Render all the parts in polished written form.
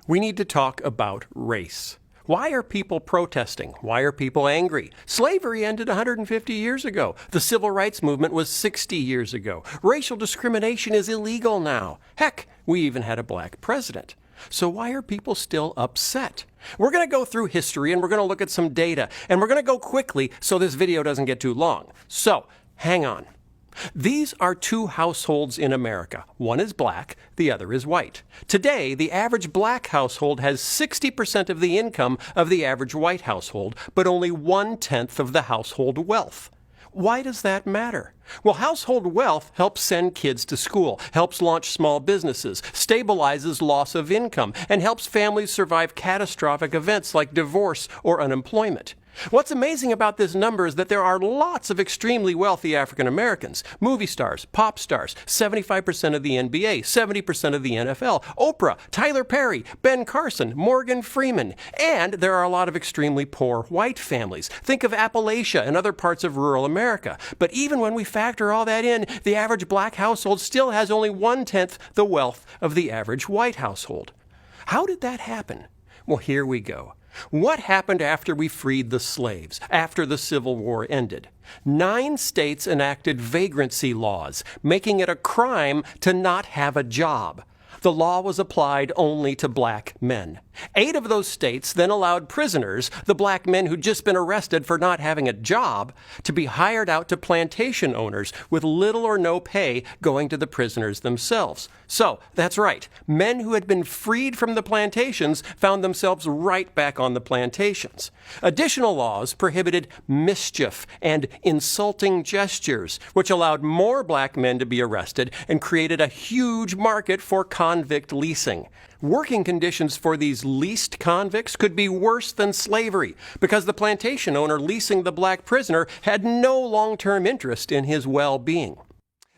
We need to talk about race. Why are people protesting? Why are people angry? Slavery ended 150 years ago. The civil rights movement was 60 years ago. Racial discrimination is illegal now. Heck, we even had a black president. So why are people still upset? We're going to go through history and we're going to look at some data, and we're going to go quickly so this video doesn't get too long. So hang on. These are two households in America. One is black, the other is white. Today, the average black household has 60% of the income of the average white household, but only 1/10 of the household wealth. Why does that matter? Well, household wealth helps send kids to school, helps launch small businesses, stabilizes loss of income, and helps families survive catastrophic events like divorce or unemployment. What's amazing about this number is that there are lots of extremely wealthy African Americans, movie stars, pop stars, 75% of the NBA, 70% of the NFL, Oprah, Tyler Perry, Ben Carson, Morgan Freeman, and there are a lot of extremely poor white families. Think of Appalachia and other parts of rural America. But even when we factor all that in, the average black household still has only 1/10 the wealth of the average white household. How did that happen? Well, here we go. What happened after we freed the slaves, after the Civil War ended? 9 states enacted vagrancy laws, making it a crime to not have a job. The law was applied only to black men. 8 of those states then allowed prisoners, the black men who'd just been arrested for not having a job, to be hired out to plantation owners with little or no pay going to the prisoners themselves. So, that's right, men who had been freed from the plantations found themselves right back on the plantations. Additional laws prohibited mischief and insulting gestures, which allowed more black men to be arrested and created a huge market for convict leasing. Working conditions for these leased convicts could be worse than slavery because the plantation owner leasing the black prisoner had no long-term interest in his well-being.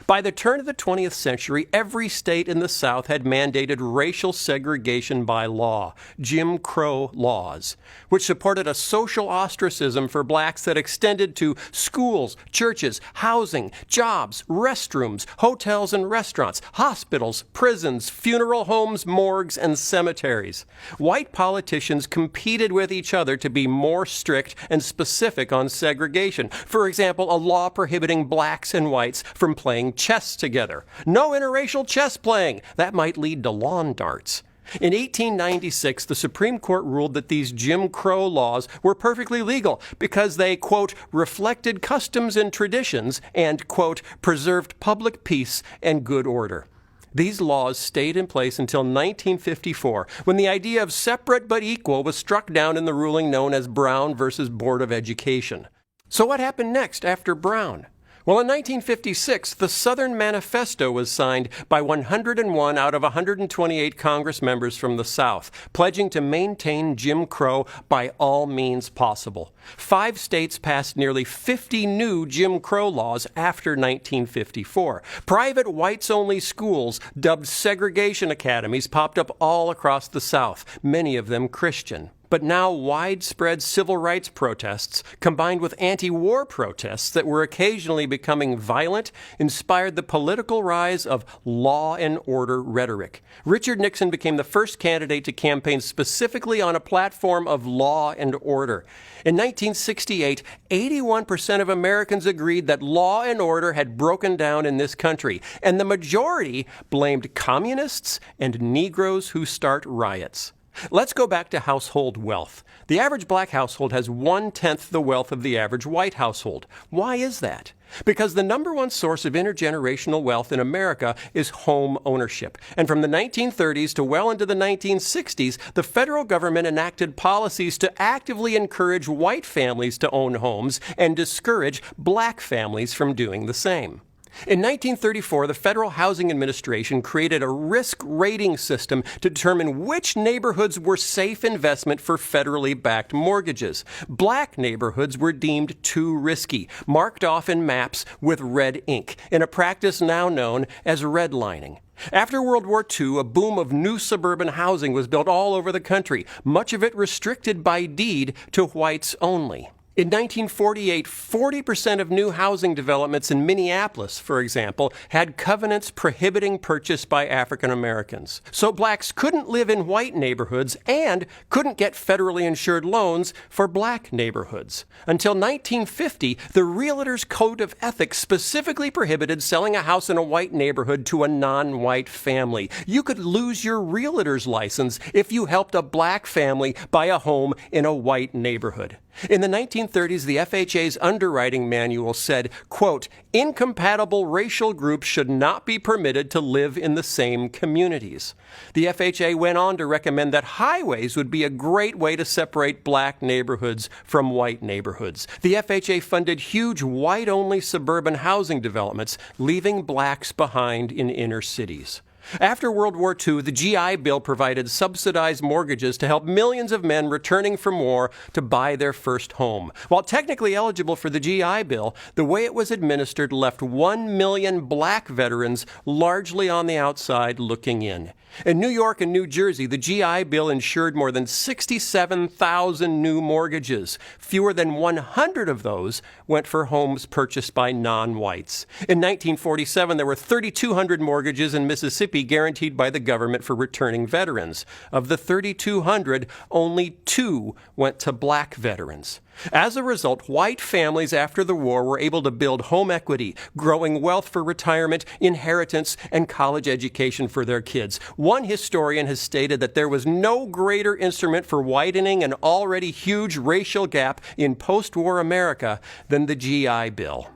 By the turn of the 20th century, every state in the South had mandated racial segregation by law, Jim Crow laws, which supported a social ostracism for blacks that extended to schools, churches, housing, jobs, restrooms, hotels and restaurants, hospitals, prisons, funeral homes, morgues, and cemeteries. White politicians competed with each other to be more strict and specific on segregation. For example, a law prohibiting blacks and whites from playing chess together. No interracial chess playing. That might lead to lawn darts. In 1896, the Supreme Court ruled that these Jim Crow laws were perfectly legal because they, quote, reflected customs and traditions and, quote, preserved public peace and good order. These laws stayed in place until 1954, when the idea of separate but equal was struck down in the ruling known as Brown versus Board of Education. So what happened next after Brown? Well, in 1956, the Southern Manifesto was signed by 101 out of 128 Congress members from the South, pledging to maintain Jim Crow by all means possible. 5 states passed nearly 50 new Jim Crow laws after 1954. Private whites-only schools, dubbed segregation academies, popped up all across the South, many of them Christian. But now widespread civil rights protests, combined with anti-war protests that were occasionally becoming violent, inspired the political rise of law and order rhetoric. Richard Nixon became the first candidate to campaign specifically on a platform of law and order. In 1968, 81% of Americans agreed that law and order had broken down in this country, and the majority blamed communists and Negroes who start riots. Let's go back to household wealth. The average black household has 1/10 the wealth of the average white household. Why is that? Because the number one source of intergenerational wealth in America is home ownership. And from the 1930s to well into the 1960s, the federal government enacted policies to actively encourage white families to own homes and discourage black families from doing the same. In 1934, the Federal Housing Administration created a risk rating system to determine which neighborhoods were safe investment for federally backed mortgages. Black neighborhoods were deemed too risky, marked off in maps with red ink, in a practice now known as redlining. After World War II, a boom of new suburban housing was built all over the country, much of it restricted by deed to whites only. In 1948, 40% of new housing developments in Minneapolis, for example, had covenants prohibiting purchase by African Americans. So blacks couldn't live in white neighborhoods and couldn't get federally insured loans for black neighborhoods. Until 1950, the Realtors Code of Ethics specifically prohibited selling a house in a white neighborhood to a non-white family. You could lose your realtor's license if you helped a black family buy a home in a white neighborhood. In the 1930s, the FHA's underwriting manual said, quote, incompatible racial groups should not be permitted to live in the same communities. The FHA went on to recommend that highways would be a great way to separate black neighborhoods from white neighborhoods. The FHA funded huge white-only suburban housing developments, leaving blacks behind in inner cities. After World War II, the GI Bill provided subsidized mortgages to help millions of men returning from war to buy their first home. While technically eligible for the GI Bill, the way it was administered left 1 million black veterans largely on the outside looking in. In New York and New Jersey, the GI Bill insured more than 67,000 new mortgages. Fewer than 100 of those went for homes purchased by non-whites. In 1947, there were 3,200 mortgages in Mississippi guaranteed by the government for returning veterans. Of the 3,200, only 2 went to black veterans. As a result, white families after the war were able to build home equity, growing wealth for retirement, inheritance, and college education for their kids. One historian has stated that there was no greater instrument for widening an already huge racial gap in post-war America than the GI Bill.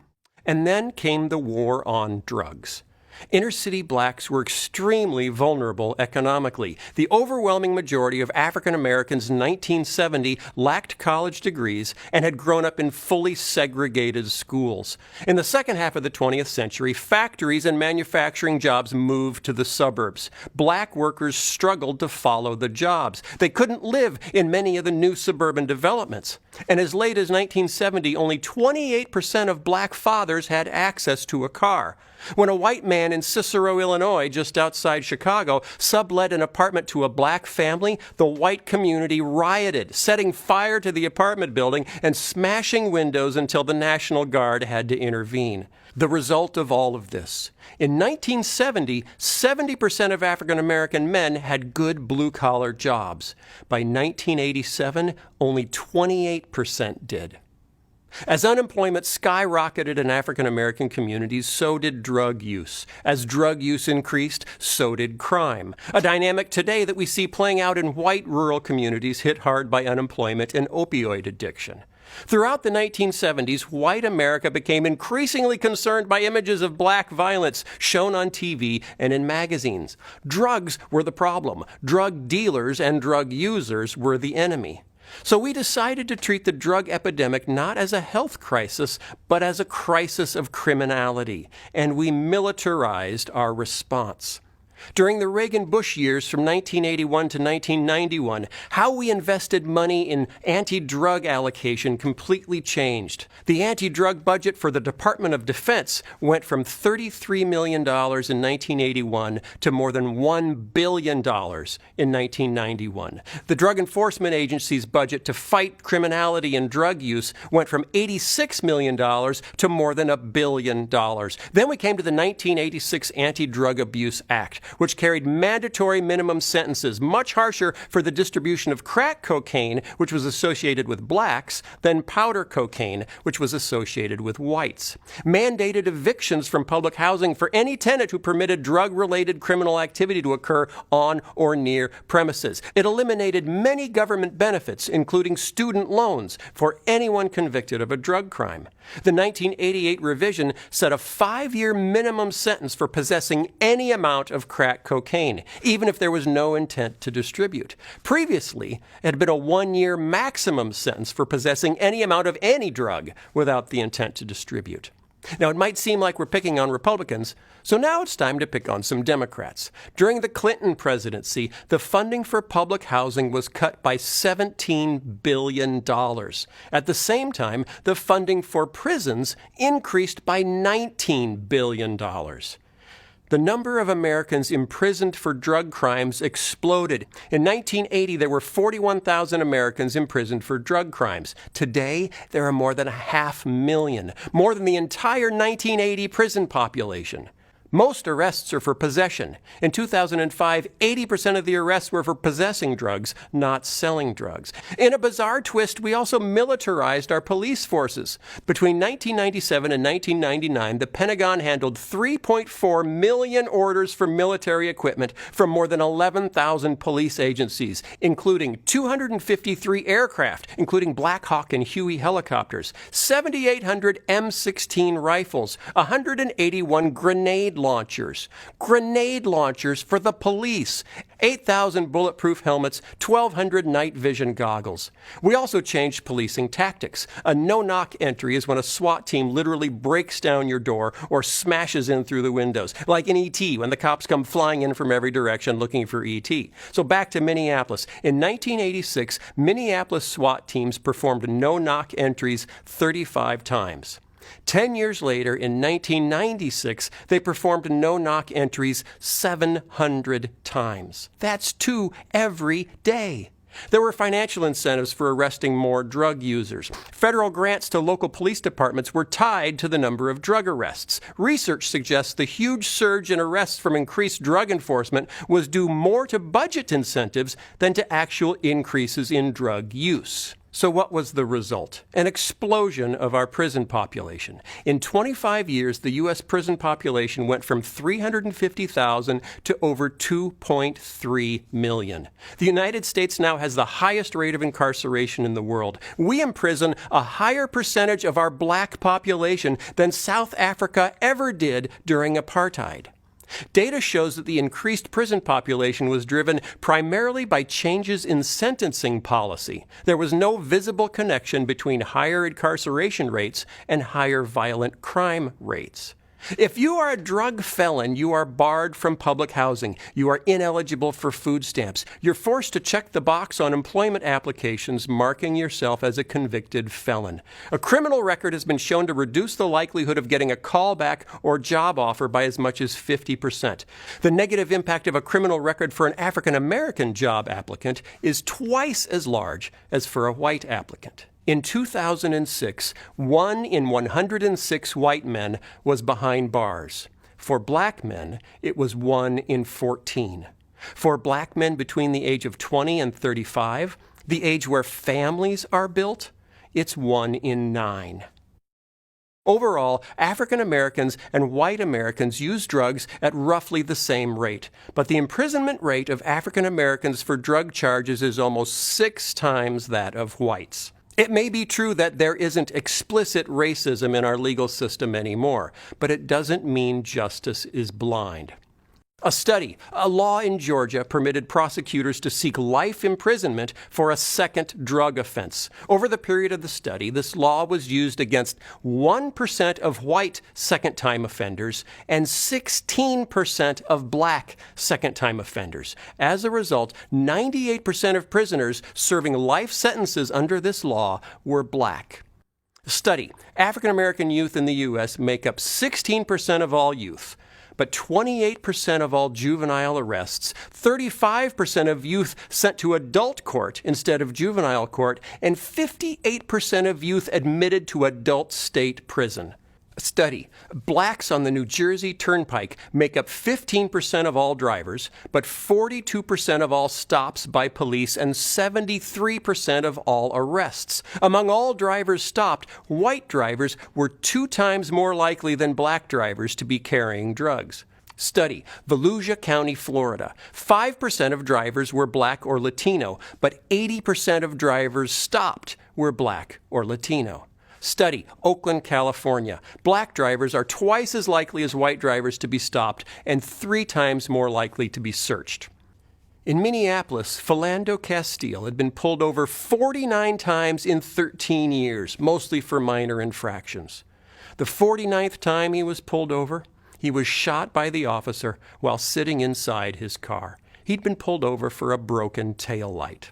And then came the war on drugs. Inner-city blacks were extremely vulnerable economically. The overwhelming majority of African Americans in 1970 lacked college degrees and had grown up in fully segregated schools. In the second half of the 20th century, factories and manufacturing jobs moved to the suburbs. Black workers struggled to follow the jobs. They couldn't live in many of the new suburban developments. And as late as 1970, only 28% of black fathers had access to a car. When a white man in Cicero, Illinois, just outside Chicago, sublet an apartment to a black family, the white community rioted, setting fire to the apartment building and smashing windows until the National Guard had to intervene. The result of all of this: in 1970, 70% of African American men had good blue-collar jobs. By 1987, only 28% did. As unemployment skyrocketed in African American communities, so did drug use. As drug use increased, so did crime. A dynamic today that we see playing out in white rural communities hit hard by unemployment and opioid addiction. Throughout the 1970s, white America became increasingly concerned by images of black violence shown on TV and in magazines. Drugs were the problem. Drug dealers and drug users were the enemy. So we decided to treat the drug epidemic not as a health crisis, but as a crisis of criminality, and we militarized our response. During the Reagan-Bush years from 1981 to 1991, how we invested money in anti-drug allocation completely changed. The anti-drug budget for the Department of Defense went from $33 million in 1981 to more than $1 billion in 1991. The Drug Enforcement Agency's budget to fight criminality and drug use went from $86 million to more than $1 billion. Then we came to the 1986 Anti-Drug Abuse Act, which carried mandatory minimum sentences, much harsher for the distribution of crack cocaine, which was associated with blacks, than powder cocaine, which was associated with whites. Mandated evictions from public housing for any tenant who permitted drug-related criminal activity to occur on or near premises. It eliminated many government benefits, including student loans, for anyone convicted of a drug crime. The 1988 revision set a 5-year minimum sentence for possessing any amount of crack cocaine, even if there was no intent to distribute. Previously, it had been a 1-year maximum sentence for possessing any amount of any drug without the intent to distribute. Now, it might seem like we're picking on Republicans, so now it's time to pick on some Democrats. During the Clinton presidency, the funding for public housing was cut by $17 billion. At the same time, the funding for prisons increased by $19 billion. The number of Americans imprisoned for drug crimes exploded. In 1980, there were 41,000 Americans imprisoned for drug crimes. Today, there are more than 500,000, more than the entire 1980 prison population. Most arrests are for possession. In 2005, 80% of the arrests were for possessing drugs, not selling drugs. In a bizarre twist, we also militarized our police forces. Between 1997 and 1999, the Pentagon handled 3.4 million orders for military equipment from more than 11,000 police agencies, including 253 aircraft, including Black Hawk and Huey helicopters, 7,800 M16 rifles, 181 grenade launchers for the police, 8,000 bulletproof helmets, 1,200 night vision goggles. We also changed policing tactics. A no-knock entry is when a SWAT team literally breaks down your door or smashes in through the windows, like in E.T. when the cops come flying in from every direction looking for E.T. So back to Minneapolis. In 1986, Minneapolis SWAT teams performed no-knock entries 35 times. 10 years later, in 1996, they performed no-knock entries 700 times. That's 2 every day. There were financial incentives for arresting more drug users. Federal grants to local police departments were tied to the number of drug arrests. Research suggests the huge surge in arrests from increased drug enforcement was due more to budget incentives than to actual increases in drug use. So what was the result? An explosion of our prison population. In 25 years, the U.S. prison population went from 350,000 to over 2.3 million. The United States now has the highest rate of incarceration in the world. We imprison a higher percentage of our black population than South Africa ever did during apartheid. Data shows that the increased prison population was driven primarily by changes in sentencing policy. There was no visible connection between higher incarceration rates and higher violent crime rates. If you are a drug felon, you are barred from public housing. You are ineligible for food stamps. You're forced to check the box on employment applications marking yourself as a convicted felon. A criminal record has been shown to reduce the likelihood of getting a callback or job offer by as much as 50%. The negative impact of a criminal record for an African American job applicant is twice as large as for a white applicant. In 2006, 1 in 106 white men was behind bars. For black men, it was 1 in 14. For black men between the age of 20 and 35, the age where families are built, it's 1 in 9. Overall, African Americans and white Americans use drugs at roughly the same rate, but the imprisonment rate of African Americans for drug charges is almost 6 times that of whites. It may be true that there isn't explicit racism in our legal system anymore, but it doesn't mean justice is blind. A law in Georgia permitted prosecutors to seek life imprisonment for a second drug offense. Over the period of the study, this law was used against 1% of white second-time offenders and 16% of black second-time offenders. As a result, 98% of prisoners serving life sentences under this law were black. Study: African American youth in the U.S. make up 16% of all youth. But 28% of all juvenile arrests, 35% of youth sent to adult court instead of juvenile court, and 58% of youth admitted to adult state prison. Study: blacks on the New Jersey Turnpike make up 15% of all drivers, but 42% of all stops by police and 73% of all arrests. Among all drivers stopped, white drivers were 2 times more likely than black drivers to be carrying drugs. Study: Volusia County, Florida. 5% of drivers were black or Latino, but 80% of drivers stopped were black or Latino. Study: Oakland, California. Black drivers are twice as likely as white drivers to be stopped and 3 times more likely to be searched. In Minneapolis, Philando Castile had been pulled over 49 times in 13 years, mostly for minor infractions. The 49th time he was pulled over, he was shot by the officer while sitting inside his car. He'd been pulled over for a broken taillight.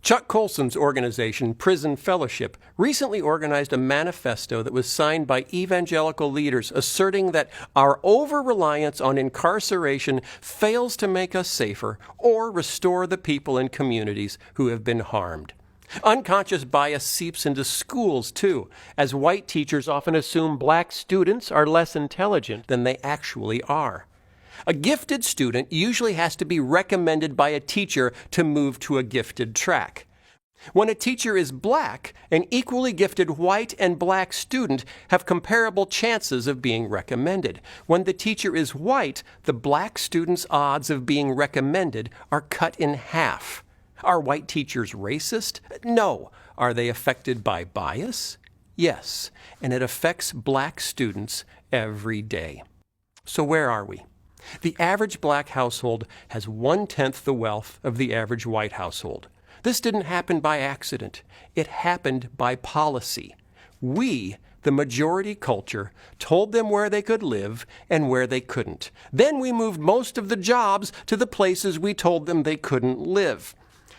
Chuck Colson's organization, Prison Fellowship, recently organized a manifesto that was signed by evangelical leaders asserting that our over-reliance on incarceration fails to make us safer or restore the people and communities who have been harmed. Unconscious bias seeps into schools, too, as white teachers often assume black students are less intelligent than they actually are. A gifted student usually has to be recommended by a teacher to move to a gifted track. When a teacher is black, an equally gifted white and black student have comparable chances of being recommended. When the teacher is white, the black student's odds of being recommended are cut in half. Are white teachers racist? No. Are they affected by bias? Yes, and it affects black students every day. So where are we? The average black household has 1/10 the wealth of the average white household. This didn't happen by accident. It happened by policy. We, the majority culture, told them where they could live and where they couldn't. Then we moved most of the jobs to the places we told them they couldn't live.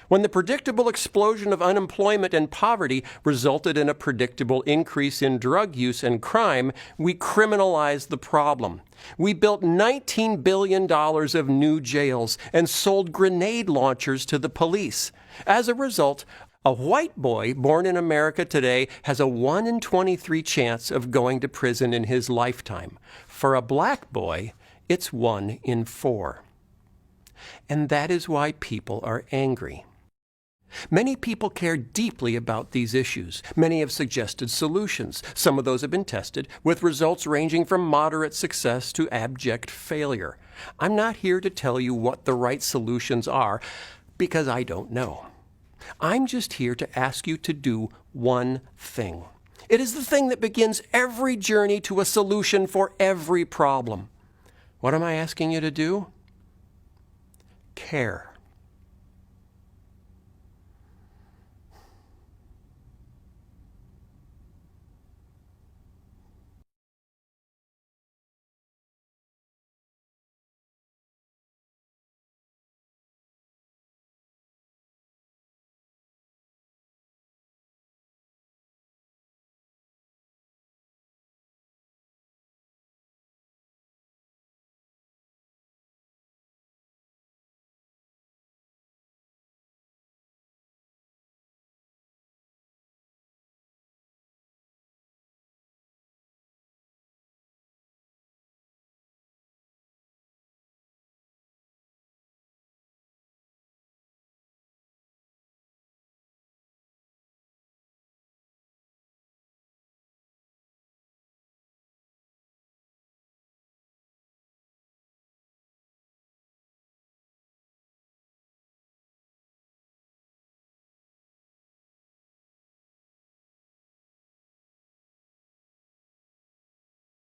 When the predictable explosion of unemployment and poverty resulted in a predictable increase in drug use and crime, we criminalized the problem. We built $19 billion of new jails and sold grenade launchers to the police. As a result, a white boy born in America today has a 1 in 23 chance of going to prison in his lifetime. For a black boy, it's 1 in 4. And that is why people are angry. Many people care deeply about these issues. Many have suggested solutions. Some of those have been tested, with results ranging from moderate success to abject failure. I'm not here to tell you what the right solutions are, because I don't know. I'm just here to ask you to do one thing. It is the thing that begins every journey to a solution for every problem. What am I asking you to do? Care.